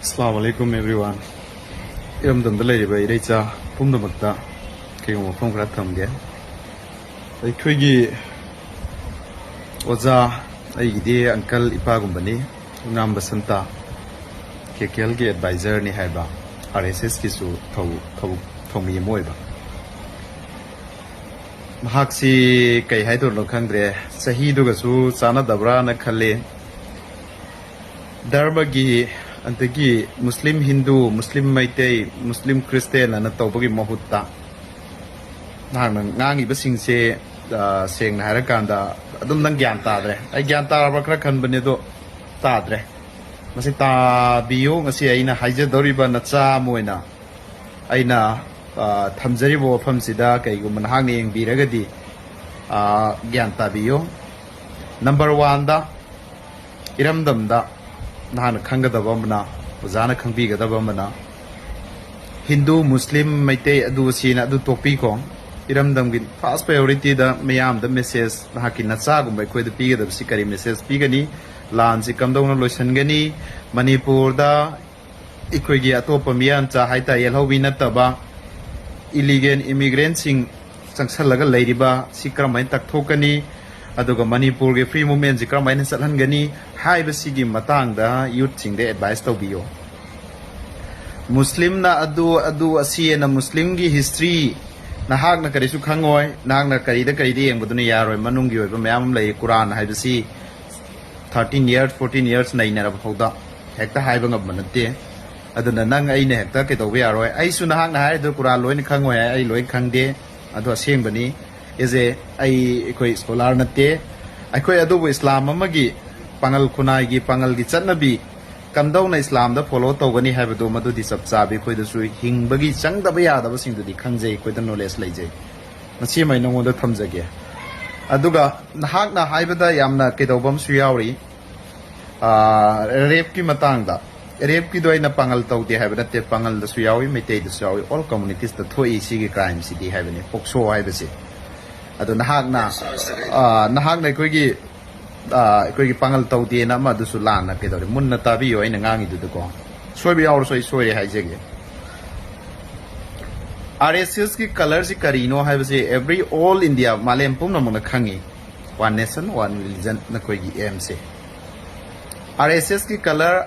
Assalamu alaikum everyone. Iram dam da leriba ireicha pumda makta kay mo phom khara thamge. Ai khoi gi oza ai gi uncle ipa gumbani ngam basanta KKL gi advisor ni haiba RSS ki su thomi moi ba. Mahak si kai hai dor lo khangre sahi du ga su chana dabra na khalle dharma gi antagi Muslim Hindu Muslim Maitai Muslim Christian ana tawbagi mahutta nang ngangi basing se seng na harakanda adum nang gyan tadre ai gyan taraba khra khan bane do tadre masi ta biyo ngasi aina haije doriba na cha moina aina thamjari bo pham sida kai gu man hang eng biragadi gyan ta biyo number 1 da iramdam da nahana khangadaba mana ozana khangbigadaba mana Hindu Muslim Maitai adu sina adu topic ko iramdam gi first priority da mayam da message nahaki nacha gumbai khoi da pigadab si kari message pigani lan si kamdong loisan gani Manipur da ikoi gi atopa miyan cha haita yelhobi nataba illegal immigrant sing sangsalaga leiriba si kramai takthokani aduga Manipur ge free movement ji kramai na salhan gani haiba sigi matang da youth sing de advice to biyo Muslim na adu asi na Muslim gi history na hak na kari su khangoi nang na kari da eng buduni yaroi manung gi oiba mayam lei Quran haiba si 13 years 14 years nai na rabhoda hekta haiba ngab manate aduna nang ai ne hekta ke to bi yaroi ai su na hak na hai do Quran loi ni khangoi ai loi khangde adu aseng bani eze ai koi scholar nate ai koi adu Islam amagi pangal khunai gi pangal gi chatnabi kamdau na Islam da follow tawgani haibado madu di sabchabi khoi da su hingbagi changdaba yadaba sing du di khangjai khoi da knowledge leijai machi mai nongo da thamjage aduga nahak na haibada yamna kedobam su yauri rape ki matang da rape ki doina pangal tawde haibada te pangal da su yawi metei da su yawi all communities da thoi sigi crime city haibani pokso haibase adu nahak na khoi gi ꯑꯩꯈꯣꯏꯒꯤ ꯄꯥꯡꯒꯜ ꯇꯧꯗꯦꯅ ꯑꯃꯗꯨꯁꯨ ꯂꯥꯟꯅ ꯀꯩꯗꯧꯔꯦ ꯃꯨꯟꯅ ꯇꯥꯕꯤꯌꯣ ꯑꯩꯅ ꯉꯥꯡꯉꯤꯗꯨꯗꯀꯣ ꯁꯣꯏꯕ ꯌꯥꯎꯔꯁꯨ ꯑꯩ ꯁꯣꯏꯔꯦ ꯍꯥꯏꯖꯒꯦ RSSꯒꯤ ꯀꯂꯔꯁꯤ ꯀꯔꯤꯅꯣ ꯍꯥꯏꯕꯁꯤ ꯑꯦꯚ꯭ꯔꯤ ꯑꯣꯜ ꯏꯟꯗꯤꯌꯥ ꯃꯥꯂꯦꯝ ꯄꯨꯝꯅꯃꯛꯅ ꯈꯪꯉꯤ ꯋꯥꯟ ꯅꯦꯁꯟ ꯋꯥꯟ ꯔꯤꯂꯤꯖꯟ ꯅꯈꯣꯏꯒꯤ ꯑꯦꯝꯁꯦ RSSꯒꯤ ꯀꯂꯔ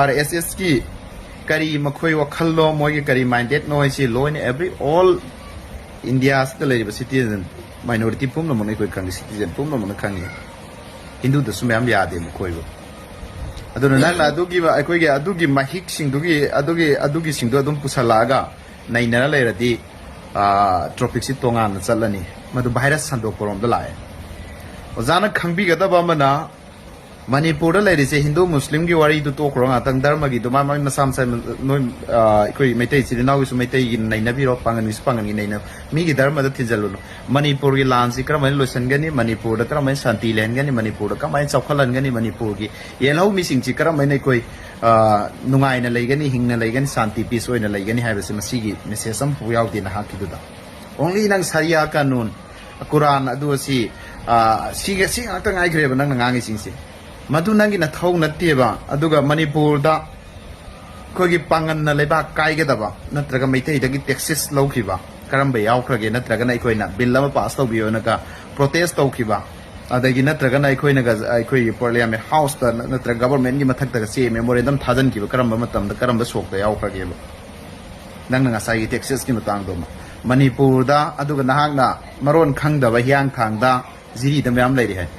RSSꯒꯤ ꯀꯔꯤ ꯃꯈꯣꯏ ꯋꯥꯈꯜꯂꯣ ꯃꯣꯏꯒꯤ ꯀꯔꯤ ꯃꯥꯏꯟꯗꯦꯠꯅꯣ ꯍꯥꯏꯁꯤ ꯂꯣꯏꯅ ꯑꯦꯚ꯭ꯔꯤ ꯑꯣꯜ ꯏꯟꯗꯤꯌꯥꯁꯤꯗ ꯂꯩꯔꯤꯕ ꯁꯤꯇꯤꯖꯟ ꯃꯥꯏꯅꯣꯔꯤꯇꯤ ꯄꯨꯝꯅꯃꯛꯅ ꯑꯩꯈꯣꯏ ꯈꯪꯉꯤ ꯁꯤꯇꯤꯖꯟ ꯄꯨꯝꯅꯃꯛꯅ ꯈꯪꯉꯤ Hindu da sumyam yade mukhoibo aduna nangna adugi mahik singdugi adugi singdu adum pusalaga nainara leiradi tropic si tongan na chalani madu virus sandok porom da lae ojana khangbi gadaba mana Manipur da leiri se Hindu Muslim gi wari du to krong atang dharma gi duma mai masam sai noi koi meitai si nawi su meitai gi naina biro pangan wi pangan gi naina mi gi dharma da thijalu Manipur gi lan si kramai losan gani Manipur da kramai santi len gani Manipur da kamai chawkhalan gani Manipur gi yelhau mi sing chi kramai nei koi nungai na leigani hingna leigani santi peace oina leigani haibase masigi message am pu yaudi na hakidu da only nang sharia kanun Quran adu si si ngata ngai greba nang ngangi sing si madu nangi na thau nateba aduga Manipur da kogi pangan na leba kai ga daba natraga meitai dagi taxes lawkhiba karamba yawkhrage natraga na ikoina bill ama pass tawbiyo na ka protest tawkhiba adagi natraga na ikoina ga ikoi parliament house da natraga government gi mathak da se memorandum thajan kiba karamba matam da karamba sok da yawkhrage ba nang na sai taxes ki matang do Manipur da aduga nahak na maron khangdaba hiang khangda jiri da myam leiri hai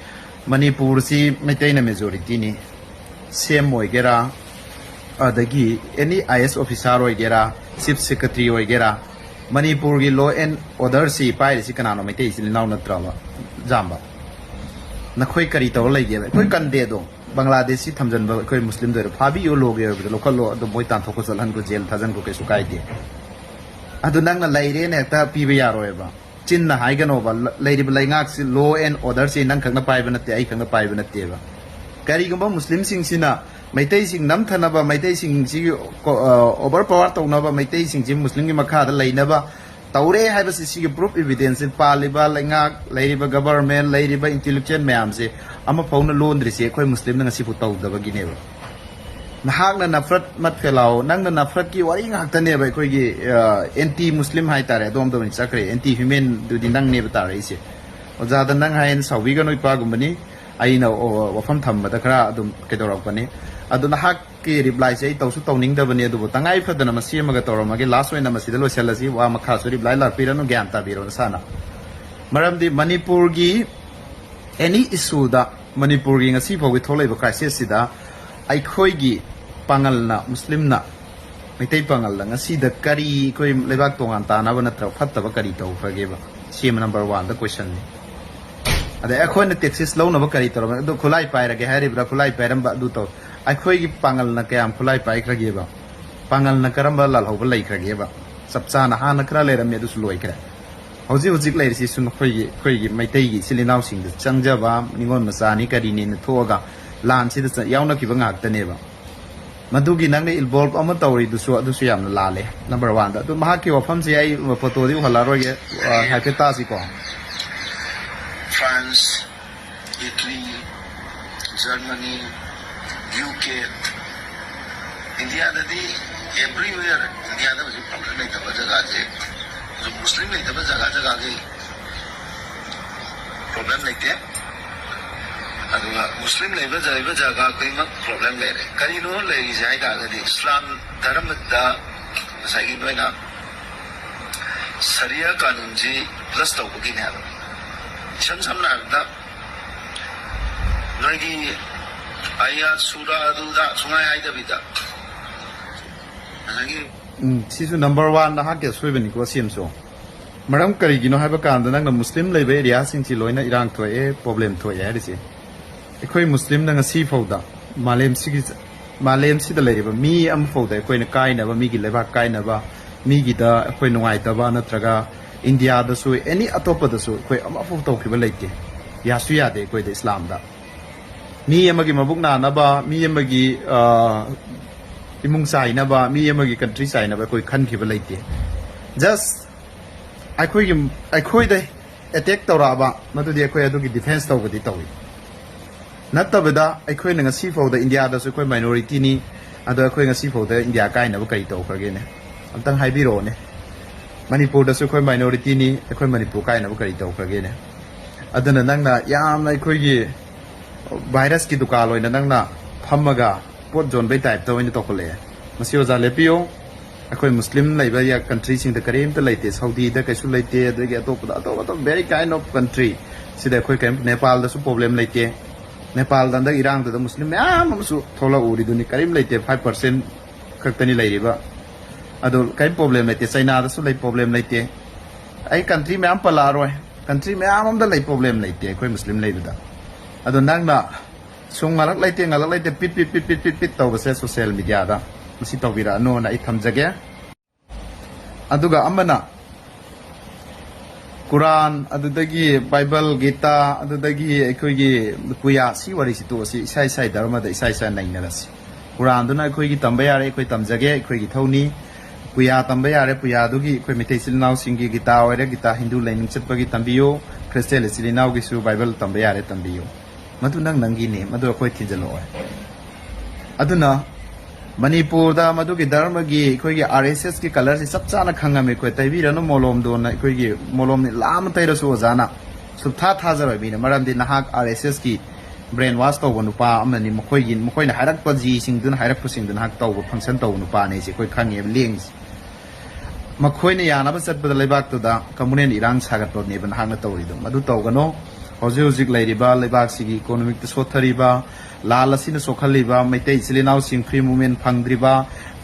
Manipur si Maitai na majority ni same oigera adagi any IS officer oigera chief secretary oigera Manipur gi law and order si pai si kanano Maitai si naw natraba jamba nakhoi kari taw leige koi kande do Bangladesh si thamjanba koi Muslim der phabi yo loge local law do boy tan thoko chalan ko jail thajan ko kesu kai de adu nang na leire ne ta pibe yaroeba chin na haigano ba leiri ba laingak si law and order si nang khangna pai ba natte ai khangna pai ba natte ba kari gamba Muslim sing sina Maitai sing nam thana ba Maitai sing si over power to na ba Maitai sing ji Muslim gi makha da leina ba taure haiba si proof evidence paliba laingak leiri ba government leiri ba intellectual mayam se ama fauna laundry se khoi Muslim na ngasi pu taw da ba gi ne ba ꯅꯍꯥꯛꯅ ꯅꯐ꯭ꯔꯠ ꯃꯠꯐꯦꯂꯥꯎ ꯅꯪꯅ ꯅꯐ꯭ꯔꯠꯀꯤ ꯋꯥꯔꯤ ꯉꯥꯛꯇꯅꯦꯕ ꯑꯩꯈꯣꯏꯒꯤ anti ꯃꯨꯁꯂꯤꯝ ꯍꯥꯏꯇꯥꯔꯦ ꯑꯗꯣꯝꯗ ꯑꯣꯏꯅ ꯆꯠꯈ꯭ꯔꯦ anti human ꯗꯨꯗꯤ ꯅꯪꯅꯦꯕ ꯇꯥꯔꯛꯏꯁꯦ ꯑꯣꯖꯥꯗ ꯅꯪ ꯍꯥꯏꯅ ꯁꯥꯎꯕꯤꯒꯅꯨ ꯏꯄꯥꯒꯨꯝꯕꯅꯤ ꯑꯩꯅ ꯋꯥꯐꯝ ꯊꯝꯕꯗ ꯈꯔ ꯑꯗꯨꯝ ꯀꯩꯗꯧꯔꯛꯄꯅꯤ ꯑꯗꯣ ꯅꯍꯥꯛꯀꯤ ꯔꯤꯄ꯭ꯂꯥꯏꯁꯦ ꯑꯩ ꯇꯧꯁꯨ ꯇꯧꯅꯤꯡꯗꯕꯅꯤ ꯑꯗꯨꯕꯨ ꯇꯉꯥꯏ ꯐꯗꯅ ꯃꯁꯤ ꯑꯃꯒ ꯇꯧꯔꯝꯃꯒꯦ ꯂꯥꯁ ꯑꯣꯏꯅ ꯃꯁꯤꯗ ꯂꯣꯏꯁꯤꯜꯂꯁꯤ ꯋꯥ ꯃꯈꯥꯁꯨ ꯔꯤꯄ꯭ꯂꯥꯏ ꯂꯥꯛꯄꯤꯔꯅꯨ ꯒ꯭ꯌꯥꯟ ꯇꯥꯕꯤꯔꯣ ꯅꯁꯥꯅ ꯃꯔꯝꯗꯤ ꯃꯅꯤꯄꯨꯔꯒꯤ ꯑꯦꯅꯤ ꯏꯁꯨꯗ ꯃꯅꯤꯄꯨꯔꯒꯤ ꯉꯁꯤ ꯐꯥꯎꯒꯤ ꯊꯣꯛꯂꯛꯏꯕ ꯀ꯭ꯔꯥꯏꯁꯤꯁꯁꯤꯗ ꯑꯩꯈꯣꯏꯒꯤ ꯄꯥꯡꯒꯜꯅ ꯃꯨꯁꯂꯤꯝꯅ ꯃꯩꯇꯩ ꯄꯥꯡꯒꯜꯅ ꯉꯁꯤꯗ ꯀꯔꯤ ꯑꯩꯈꯣꯏ ꯂꯩꯕꯥꯛ ꯇꯣꯉꯥꯟ ꯇꯥꯅꯕ ꯅꯠꯇ꯭ꯔꯒ ꯐꯠꯇꯕ ꯀꯔꯤ ꯇꯧꯈ꯭ꯔꯒꯦꯕ ꯁꯤ ꯑꯃ ꯅꯝꯕꯔ 1ꯗ ꯀꯣꯏꯁꯟꯅꯤ ꯑꯗꯩ ꯑꯩꯈꯣꯏꯅ ꯇꯦꯛꯁꯤꯁ ꯂꯧꯅꯕ ꯀꯔꯤ ꯇꯧꯔꯝꯃꯦ ꯑꯗꯨ ꯈꯨꯠꯂꯥꯏ ꯄꯥꯏꯔꯒꯦ ꯍꯥꯏꯔꯤꯕ꯭ꯔꯥ ꯈꯨꯠꯂꯥꯏ ꯄꯥꯏꯔꯝꯕ ꯑꯗꯨ ꯇꯧ ꯑꯩꯈꯣꯏꯒꯤ ꯄꯥꯡꯒꯜꯅ ꯀꯌꯥꯝ ꯈꯨꯠꯂꯥꯏ ꯄꯥꯏꯈ꯭ꯔꯒꯦꯕ ꯄꯥꯡꯒꯜꯅ ꯀꯔꯝꯕ ꯂꯥꯜꯍꯧꯕ ꯂꯩꯈ꯭ꯔꯒꯦꯕ ꯆꯞ ꯆꯥꯅ ꯍꯥꯟꯅ ꯈꯔ ꯂꯩꯔꯝꯃꯦ ꯑꯗꯨꯁꯨ ꯂꯣꯏꯈ꯭ꯔꯦ ꯍꯧꯖꯤꯛ ꯍꯧꯖꯤꯛ ꯂꯩꯔꯤꯁꯤꯁꯨ ꯑꯩꯈꯣꯏꯒꯤ ꯃꯩꯇꯩꯒꯤ ꯏꯆꯤꯜ ꯏꯅꯥꯎꯁꯤꯡꯗ ꯆꯪꯖꯕ ꯅꯤꯉꯣꯜ ꯃꯆꯥꯅꯤ ꯀꯔꯤꯅꯦꯅ ꯊꯣꯛꯑꯒ ꯂꯥꯟꯁꯤꯗ ꯌꯥꯎꯅꯈꯤꯕ ꯉꯥꯛꯇꯅꯦꯕ ꯃꯗꯨꯒꯤ ꯅꯪꯅ ꯏꯟꯚꯣꯜቭ ꯑꯃ ꯇꯧꯔꯤꯗꯨꯁꯨ ꯑꯗꯨꯁꯨ ꯌꯥꯝꯅ ꯂꯥꯜꯂꯦ ꯅꯝꯕꯔ 1ꯗ ꯑꯗꯨ ꯃꯍꯥꯛꯀꯤ ꯋꯥꯐꯝꯁꯦ ꯑꯩ ꯐꯣꯇꯣꯗꯤ ꯎꯍꯜꯂꯔꯣꯏꯒꯦ ꯍꯥꯏꯐꯦꯠ ꯇꯥꯁꯤꯀꯣ France, Italy, Germany, UK, India dadi everywhere India da muझे problem नहीं था जगह से जो मुस्लिम नहीं था जगह जगह के problem नहीं थे अदुगा मुस्लिम नहीं जगह कोई मत problem ले रहे कहीं नो ले जाएगा अगर इस्लाम धर्म दा सही में ना शरिया कानून जी प्लस तो कुछ नहीं है इशम समना नगी आया सूरा अदुदा सुनाई आई दबिदा सिसु नंबर 1 नहाके सोइबनिको सिमसो मरम करिगिनो हाइबा कांदा नंगना मुस्लिम लेबे एरिया सिंगसि लोइना इरांग थोए प्रॉब्लम थोए हारिसे अखोई मुस्लिम नंगा सी फौदा मालेम सिदा लेरिबा मी अम फौदा अखोइना काइनाबा मीगी लेबा काइनाबा मीगीदा अखोइ नुंगाइतबा नत्रगा इंडिया दसु एनी अतोपा दसु अखोइ अमा फौ तौखिबा लेते यासु यादे अखोइदा इस्लाम दा मी अमगी मबुक नानाबा मी अमगी इमुंग चाइनाबा मी अमगी कंट्री चाइनाबा कोई खनखिबा लेते जस्ट अखोइदा अटैक तौराबा मदुदि अखोइ अदुगी डिफेंस तौबदि तौई नत्तबदा अखोइना ngasi फौदा इंडिया दसु अखोइ माइनॉरिटी नि अदो अखोइ ngasi फौदा इंडिया काइनाबा कई तौखरगेने अमतंग हाइबिरोने मणिपुर दसु अखोइ माइनॉरिटी नि अखोइ मणिपुर काइनाबा कई तौखरगेने अदना नंगना यामना अखोइगी वायरस की दुकान होइना नंगना फम्मगा पोट जोनबे टाइप तो ओइना तोखले मसी ओजा लेपियो अखोइ मुस्लिम लाइबा या कंट्री सिंग द करेम त लेते सऊदी द कैसु लेते अदगे अतोप वेरी काइंड ऑफ कंट्री सिदा अखोइ कैम नेपाल दसु प्रॉब्लम लेते नेपाल दंद इरांग द मुस्लिम मैम हमसु थोला उरी दुनि करीम लेते 5% खक्तनी लेरिबा अदो काइ प्रॉब्लम लेते चाइना दसु ले प्रॉब्लम लेते आई कंट्री मैम पलारोय कंट्री मैम हम द ले प्रॉब्लम लेते अखोइ मुस्लिम लेबदा अदो नंगना सुंग ngak laite pit tawbase social media da masi tawbira no na ithamjage aduga amana Quran adudagi Bible Gita adudagi ekhoigi puya si wari si to si isai dharma da isai nainarasi Quran duna ekhoigi tamba yare ekhoi tamjage ekhoigi thoni puya tamba yare puya dugi ekhoi mitei silnau singi Gita oire Gita Hindu learning chatpagi tambiyo Christian silnau gi su Bible tamba yare tambiyo मधु नंग नंगी ने मधु अखोई थिजलो अदुना मणिपुर दा मधु की धर्म की कोई की आरएसएस की कलर से सब चाना खंगा में कोई तैबी रनो मोलोम दो ना कोई की मोलोम ने लाम तैरो सो जाना सुथा था जरा भी ने मरम दिन नाहक आरएसएस की ब्रेन वॉश तो वनुपा अमनी मखोई ने हारक पजी सिंग दुन हारक पुसिंग दुन हाक तो फंक्शन तो वनुपा ने से कोई खंगे लिंक्स मखोई ने याना बसत बदल लेबाक तो दा कम्युनिटी इरांग सागत तो ने बन हांग तो रिदो मधु तो गनो हौजिक हौजिक लेरिबा लेबाक सिगी इकोनॉमिक सोथरिबा लाल असिन सोखलिबा मैतै इचिलिनाव सिंग फ्री मूवमेंट फंगद्रिबा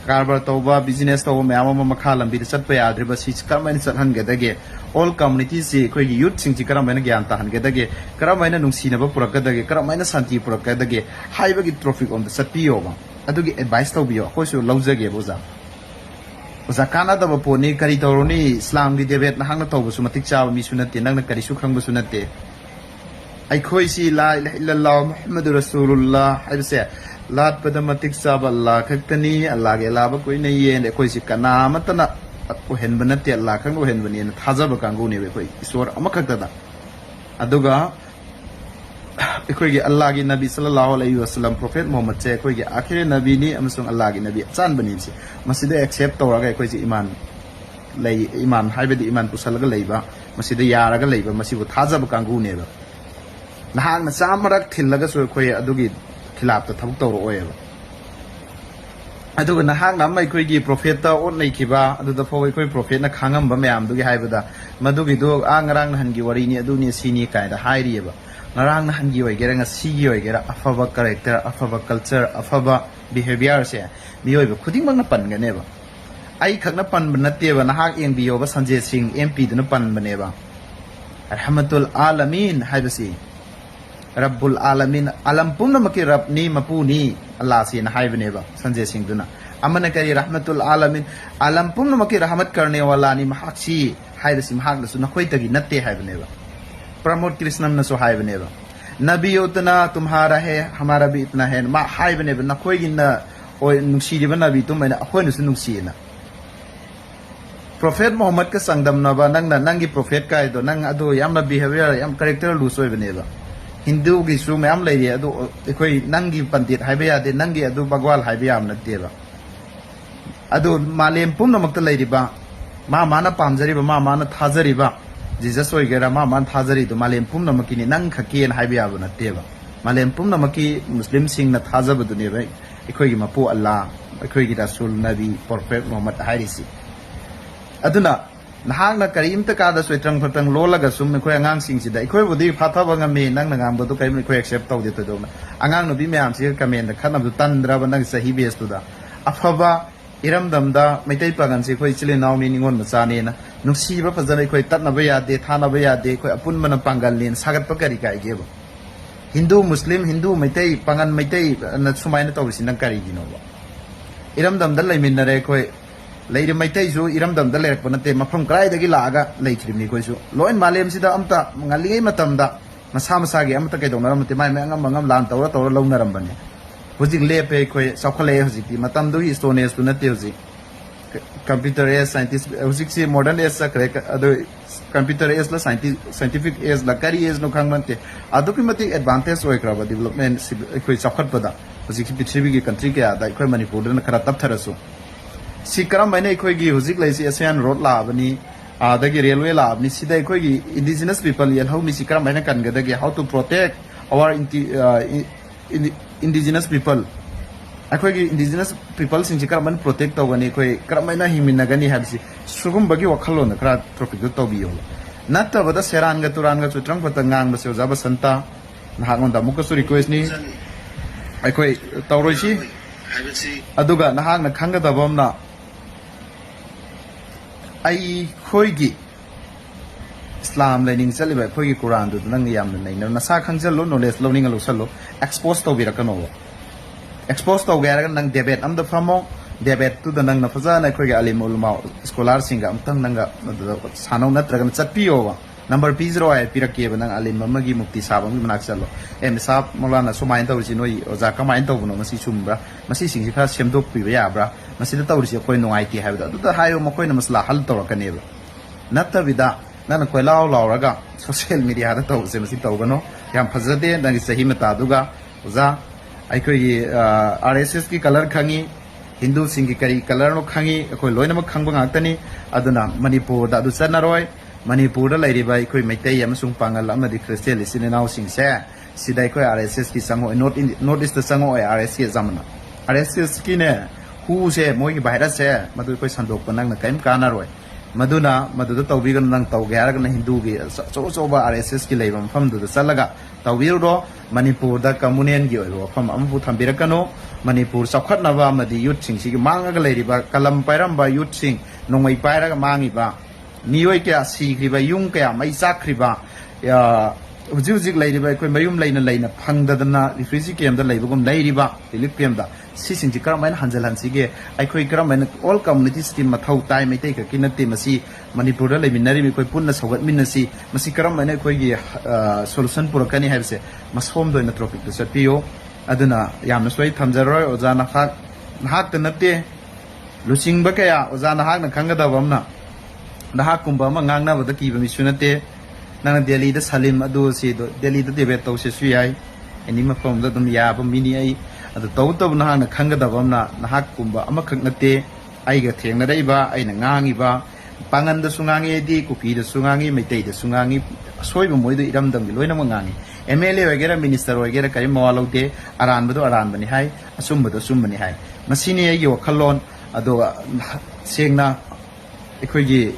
कारबार तौबा बिजनेस तौबा मयाम अमा मखा लंबि चटपा याद्रिबा सि करमाइन चटहनगदगे ऑल कम्युनिटी से कोई यूथ सिंग करमाइन ज्ञान ताहनगदगे करमाइन नुंसिनबा पुरकदगे करमाइन शांति पुरकदगे हाइबगी ट्रॉफिक ऑन द सतियोबा अदुगी एडवाइस तौबियो कोइसु लौजगे बोजा ओजा कानादबा पोनी करी तौरोनी इस्लाम गी देबेट नहांगना तौबसु मतिक चाबा मिसु नते नंगना करिसु खंगबसु नते अखोइसी ला इलाहा इल्लल्लाह मुहम्मदुर रसूलुल्लाह हाइबसे लात पदमतिक साबा अल्लाह खक्तनी अल्लाह के लाबा कोई नहीं ये अखोइसी कनामतना ओहेनब नते अल्लाह खंग ओहेनबनी थाजब कांगुने अखोइ ईश्वर अमखक्तदा अदुगा ꯑꯩꯈꯣꯏꯒꯤ ꯑꯜꯂꯥꯍꯒꯤ ꯅꯕꯤ ꯁꯜꯂꯜꯂꯥꯍꯨ ꯑꯂꯩꯍꯤ ꯋꯁꯜꯂꯝ ꯄ꯭ꯔꯣꯐꯦꯠ ꯃꯨꯍꯝꯃꯗꯁꯦ ꯑꯩꯈꯣꯏꯒꯤ ꯑꯈꯤꯔ ꯅꯕꯤꯅꯤ ꯑꯃꯁꯨꯡ ꯑꯜꯂꯥꯍꯒꯤ ꯅꯕꯤ ꯑꯆꯥꯟꯕꯅꯤ ꯃꯁꯤꯗ ꯑꯦꯛꯁꯦꯞ ꯇꯧꯔꯒ ꯑꯩꯈꯣꯏꯁꯤ ꯏꯃꯥꯟ ꯍꯥꯏꯕꯗꯤ ꯏꯃꯥꯟ ꯄꯨꯁꯜꯂꯒ ꯂꯩꯕ ꯃꯁꯤꯗ ꯌꯥꯔꯒ ꯂꯩꯕ ꯃꯁꯤꯕꯨ ꯊꯥꯖꯕ ꯀꯥꯡꯕꯨꯅꯦꯕ ꯅꯍꯥꯛꯅ ꯆꯥꯝꯃꯔꯛ ꯊꯤꯜꯂꯒꯁꯨ ꯑꯩꯈꯣꯏ ꯑꯗꯨꯒꯤ ꯈꯤꯂꯥꯞꯇ ꯊꯕꯛ ꯇꯧꯔꯛꯑꯣꯏꯕ ꯑꯗꯨꯒ ꯅꯍꯥꯛꯅ ꯑꯃ ꯑꯩꯈꯣꯏꯒꯤ ꯄ꯭ꯔꯣꯐꯦꯠꯇ ꯑꯣꯠ ꯅꯩꯈꯤꯕ ꯑꯗꯨꯗ ꯐꯥꯎ ꯑꯩꯈꯣꯏ ꯄ꯭ꯔꯣꯐꯦꯠꯅ ꯈꯥꯡꯉꯝꯕ ꯃꯌꯥꯝꯗꯨꯒꯤ ꯍꯥꯏꯕꯗ ꯃꯗꯨꯒꯤꯗꯣ ꯉꯔꯥꯡ ꯅꯍꯥꯟꯒꯤ ꯋꯥꯔꯤꯅꯤ ꯑꯗꯨꯅꯤ ꯁꯤꯅꯤ ꯀꯥꯏꯅ ꯍꯥꯏꯔꯤꯑꯕ ꯉꯔꯥꯡ ꯅꯍꯥꯟꯒꯤ ꯑꯣꯏꯒꯦꯔꯥ ꯉꯁꯤꯒꯤ ꯑꯣꯏꯒꯦꯔꯥ ꯑꯐꯕ ꯀꯦꯔꯦꯛꯇꯔ ꯑꯐꯕ ꯀꯜꯆꯔ ꯑꯐꯕ ꯕꯤꯍꯦꯕꯤꯌꯔꯁꯦ ꯃꯤꯑꯣꯏꯕ ꯈꯨꯗꯤꯡꯃꯛꯅ ꯄꯟꯒꯅꯦꯕ ꯑꯩ ꯈꯛꯅ ꯄꯟꯕ ꯅꯠꯇꯦꯕ ꯅꯍꯥꯛ ꯌꯦꯡꯕꯤꯌꯣꯕ ꯁꯟꯖꯦ ꯁꯤꯡ MP ꯗꯨꯅ ꯄꯟꯕꯅꯦꯕ ꯔꯍꯃꯇꯨꯜ ꯑꯥꯂꯃꯤꯟ ꯍꯥꯏꯕꯁꯤ Rabbul Alamin alam pumnamaki Rabbni mapuni Allah sina haibaneba Sanjay Singh duna amana kari rahmatul alamin alam pumnamaki rahmat karne wala ni mahakshi haibasi mahaknasu nakhoitagi natte haibaneba Pramod Krishnam nasu haibaneba Nabi utna tumhara hai hamara bhi itna hai ma haibaneba nakhoigina oi nungsiriba nabi tumaina akhoinasu nungsina Prophet Muhammad ka sangdamnaba nangi prophet kaido nang adu yamna behavior yam character loose oibaneba Hindu gi su mayam lay adu ekhoi nangi pandit haiba yade nangi adu bagwal haiba yam natteba adu malem pumnamakta leiriba ma mana pamjariba ma mana thajariba Jesus oigera ma man thajari du malem pumnamakini nang khakien haiba yabu natteba malem pumnamaki muslim sing na thajaba du ne bai ekhoi gi mapu Allah ekhoi gi rasul nabi prophet Muhammad hairisi aduna nahakna karimta kada soitrang phatang lolaga sum ekhoi angang singsida ekhoi budi phathaba ngame nang nangam bodu kai ekhoi accept tawde to dona angang no bi myam si comment khanam du tandraba nang sahi base tu da afaba iramdamda maitai pagan si ekhoi chile naw ni ningon macha ne na nusiba phajana ekhoi tatna ba yade thana ba yade ekhoi apun mana pangal len sagat pa kari kai gebo Hindu Muslim Hindu maitai pangan maitai na sumaina tawsi nang kari gino ba iramdamda laiminare ekhoi Lady Maitai Zu Iramdam the Lake Ponate from Cry the Gilaga, Lake Rimico, Loin Malem Sida Amta, Mangali Matamda, Masamasagi Amta Kedonam, my Mangam Lanta or Lonarambani. Hosing Lepe, Sokale, Matamdu is Tones to Natiozi. Computer is scientist, Hosixi, modern is other computer is the scientific is the carry is no convente. A documenting advantage or development, Sokapada, Hosixi country, the Manipur and Karataptarasu. Si karam maine ekhoi gi huzik laisi ASEAN road la bani adagi railway la bani sida ekhoi gi indigenous people yel how mi si karam maine kan gadagi how to protect our indigenous people ekhoi gi indigenous people sing si karam man protect tawani ekhoi karam maina himina gani habsi sugum bagi wakhalo na kra topic do tobiyo natta bada seran ga turan ga chutrang patangang ba seuja ba santa nahangon da mukasu request ni ekhoi tawroisi aduga nahang na khanga da bomna ai khoigi Islam learning chaliba khoigi Quran du nang yam na nei na sa khangjal lo knowledge lo ning lo salo expose to birakano expose to ga nang debate am da famo debate tu da nang na faza na khoigi alim ulama scholar singa am tang nanga sanau na tragan chatpiyo number p0 ai pirake ba nang alim magi mukti sabam manak chalo em sab molana sumain tawri noi oja kamain tawbuno masi chumbra masi singsi kha semdok piba yabra masi da tawri koi nongai ti haibda du da hayo makoi na masla hal tawrakaneba natta vida nana koi law raga social media da taw se masi tawgano yam phajade nang sahi mata duga oja ai koi RSS ki color khangi Hindu singi kari color no khangi koi loina mak khangba ngaktani aduna Manipur da du sanaroi Manipur da lairi bai koi maitai amasung pangal amadi Christian lisinenau singse sidai koi RSS ki sango not is the sango RSS zamana RSS ki ne hu se moi ki virus se madu koi sandok panang na kaim kana roi maduna madu da tawbi gan nang taw ga na Hindu gi so ba RSS ki leibam fam du da salaga tawbiru do Manipur da communion gi oi fam ambu thambirakano Manipur sakhat na ba madi youth sing si manga ga lairi ba kalam pairam ba youth sing nongmai paira ga mangi ba Nioi kaya sikriba yung kaya may sakriba Uzik lairiba koi mayum laina pangdadana refugee camp da laibagum lairiba relief camp da sising ji karam main hanjal hansige ai koi karam main all community scheme mathau tai mai tai ka kinate masi Manipur da laiminari mi koi punna sogat minasi masi karam main koi gi solution purakani haibse masom do na tropic da satpio aduna yamna soi thamjaroi ojana hak tanate lusing ba kaya ojana hak na khangada bamna Nahak kumba ma ngang na bada ki ba misunate nang Delhi da Salim adu si do Delhi da debate to se sui ai ꯑꯦꯅꯤ ꯃꯐꯝꯗ ꯑꯗꯨꯝ ꯌꯥꯕ ꯃꯤꯅꯤ ꯑꯩ ꯑꯗꯨ ꯇꯧꯕꯇꯕꯨ ꯅꯍꯥꯛꯅ ꯈꯪꯒꯗꯕ ꯑꯃꯅ ꯅꯍꯥꯛꯀꯨꯝꯕ ꯑꯃꯈꯛ ꯅꯠꯇꯦ ꯑꯩꯒ ꯊꯦꯡꯅꯔꯛꯏꯕ ꯑꯩꯅ ꯉꯥꯡꯉꯤꯕ ꯄꯥꯡꯒꯟꯗꯁꯨ ꯉꯥꯡꯉꯤ ꯑꯩꯗꯤ ꯀꯨꯀꯤꯗꯁꯨ ꯉꯥꯡꯉꯤ ꯃꯩꯇꯩꯗꯁꯨ ꯉꯥꯡꯉꯤ ꯑꯁꯣꯏꯕ ꯃꯣꯏꯗꯣ ꯏꯔꯝꯗꯝꯒꯤ ꯂꯣꯏꯅꯃꯛ ꯉꯥꯡꯉꯤ MLA ꯑꯣꯏꯒꯦꯔꯥ ꯃꯤꯅꯤꯁꯇꯔ ꯑꯣꯏꯒꯦꯔꯥ ꯀꯔꯤꯝ ꯃꯋꯥ ꯂꯧꯗꯦ ꯑꯔꯥꯟꯕꯗꯣ ꯑꯔꯥꯟꯕꯅꯤ ꯍꯥꯏ ꯑꯆꯨꯝꯕꯗꯣ ꯑꯆꯨꯝꯕꯅꯤ ꯍꯥꯏ ꯃꯁꯤꯅꯤ ꯑꯩꯒꯤ ꯋꯥꯈꯜꯂꯣꯟ ꯑꯗꯨꯒ ꯁꯦꯡꯅ ꯑꯩꯈꯣꯏꯒꯤ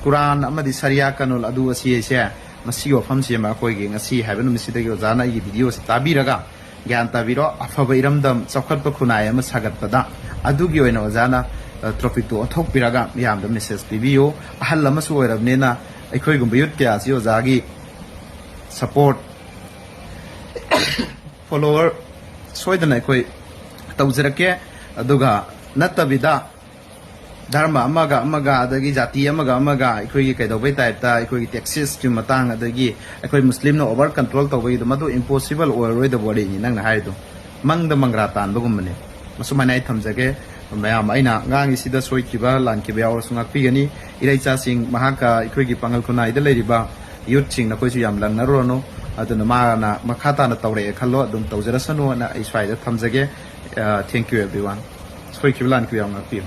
ꯀꯨꯔꯥꯟ ꯑꯃꯗꯤ ꯁꯔꯤꯌꯥ ꯀꯥꯅꯨꯟ ꯑꯗꯨ ꯑꯁꯤꯁꯦ ꯃꯁꯤꯒꯤ ꯋꯥꯐꯝꯁꯤꯃ ꯑꯩꯈꯣꯏꯒꯤ ꯉꯁꯤ ꯍꯥꯏꯕ ꯅꯨꯃꯤꯠꯁꯤꯗꯒꯤ ꯑꯣꯖꯥꯅ ꯑꯩꯒꯤ ꯚꯤꯗꯤꯑꯣꯁꯤ ꯇꯥꯕꯤꯔꯒ ꯒ꯭ꯌꯥꯟ ꯇꯥꯕꯤꯔꯣ ꯑꯐꯕ ꯏꯔꯝꯗꯝ ꯆꯥꯎꯈꯠꯄ ꯈꯨꯟꯅꯥꯏ ꯑꯃ ꯁꯥꯒꯠꯄꯗ ꯑꯗꯨꯒꯤ ꯑꯣꯏꯅ ꯑꯣꯖꯥꯅ ꯇ꯭ꯔꯣꯄꯤꯛꯇꯨ ꯑꯣꯟꯊꯣꯛꯄꯤꯔꯒ ꯃꯤꯌꯥꯝꯗ ꯃꯦꯁꯦꯖ ꯄꯤꯕꯤꯌꯨ ꯑꯍꯜ ꯑꯃꯁꯨ ꯑꯣꯏꯔꯕꯅꯤꯅ ꯑꯩꯈꯣꯏꯒꯨꯝꯕ ꯌꯨꯠ ꯀꯌꯥꯁꯤ ꯑꯣꯖꯥꯒꯤ ꯁꯄꯣꯔꯠ ꯐꯣꯂꯣꯋꯔ ꯁꯣꯏꯗꯅ ꯑꯩꯈꯣই ꯇꯧꯖꯔꯛꯀꯦ ꯑꯗꯨꯒ ꯅꯠꯇꯕꯤꯗ ꯙꯔꯃ ꯑꯃꯒ ꯑꯃꯒ ꯑꯗꯒꯤ ꯖꯥꯇꯤ ꯑꯃꯒ ꯑꯃꯒ ꯑꯩꯈꯣꯏꯒꯤ ꯀꯩꯗꯧꯕꯩ ꯇꯥꯏꯞꯇ ꯑꯩꯈꯣꯏꯒꯤ ꯇꯦꯛꯁꯤꯁꯀꯤ ꯃꯇꯥꯡ ꯑꯗꯒꯤ ꯑꯩꯈꯣꯏ ꯃꯨꯁꯂꯤꯝꯅ ꯑꯣꯚꯔ ꯀꯟꯇ꯭ꯔꯣꯜ ꯇꯧꯕꯒꯤꯗꯣ ꯃꯗꯨ ꯏꯝꯄꯣꯁꯤꯕꯜ ꯑꯣꯏꯔꯔꯣꯏꯗꯕ ꯋꯥꯔꯤꯅꯤ ꯅꯪꯅ ꯍꯥꯏꯔꯤꯗꯣ ꯃꯪꯗ ꯃꯪꯒ꯭ꯔꯥ ꯇꯥꯟꯕꯒꯨꯝꯕꯅꯦ ꯃꯁꯨꯃꯥꯏꯅ ꯑꯩ ꯊꯝꯖꯒꯦ ꯃꯌꯥꯝ ꯑꯩꯅ ꯉꯥꯡꯉꯤꯁꯤꯗ ꯁꯣꯏꯈꯤꯕ ꯂꯥꯟꯈꯤꯕ ꯌꯥꯎꯔꯁꯨ ꯉꯥꯛꯄꯤꯒꯅꯤ ꯏꯔꯩꯆꯥꯁꯤꯡ ꯃꯍꯥꯛꯀ ꯑꯩꯈꯣꯏꯒꯤ ꯄꯥꯡꯒꯜ ꯈꯨꯟꯅꯥꯏꯗ ꯂꯩꯔꯤꯕ ꯌꯨꯠꯁꯤꯡ ꯅꯈꯣꯏꯁꯨ ꯌꯥꯝ ꯂꯪꯅꯔꯨꯔꯅꯨ ꯑꯗꯨꯅ ꯃꯥꯅ ꯃꯈꯥ ꯇꯥꯅ ꯇꯧꯔꯛꯑꯦ ꯈꯜꯂꯣ ꯑꯗꯨꯝ ꯇꯧꯖꯔꯁꯅꯨꯅ ꯑꯩ ꯁ꯭ꯋꯥꯏꯗ ꯊꯝꯖꯒꯦ ꯊꯦꯡꯛ ꯌꯨ ꯑꯦꯚ꯭ꯔꯤꯋꯥꯟ ꯁꯣꯏꯈꯤꯕ ꯂꯥꯟꯈꯤꯕ ꯌꯥꯝ ꯉꯥꯛꯄꯤꯌꯨ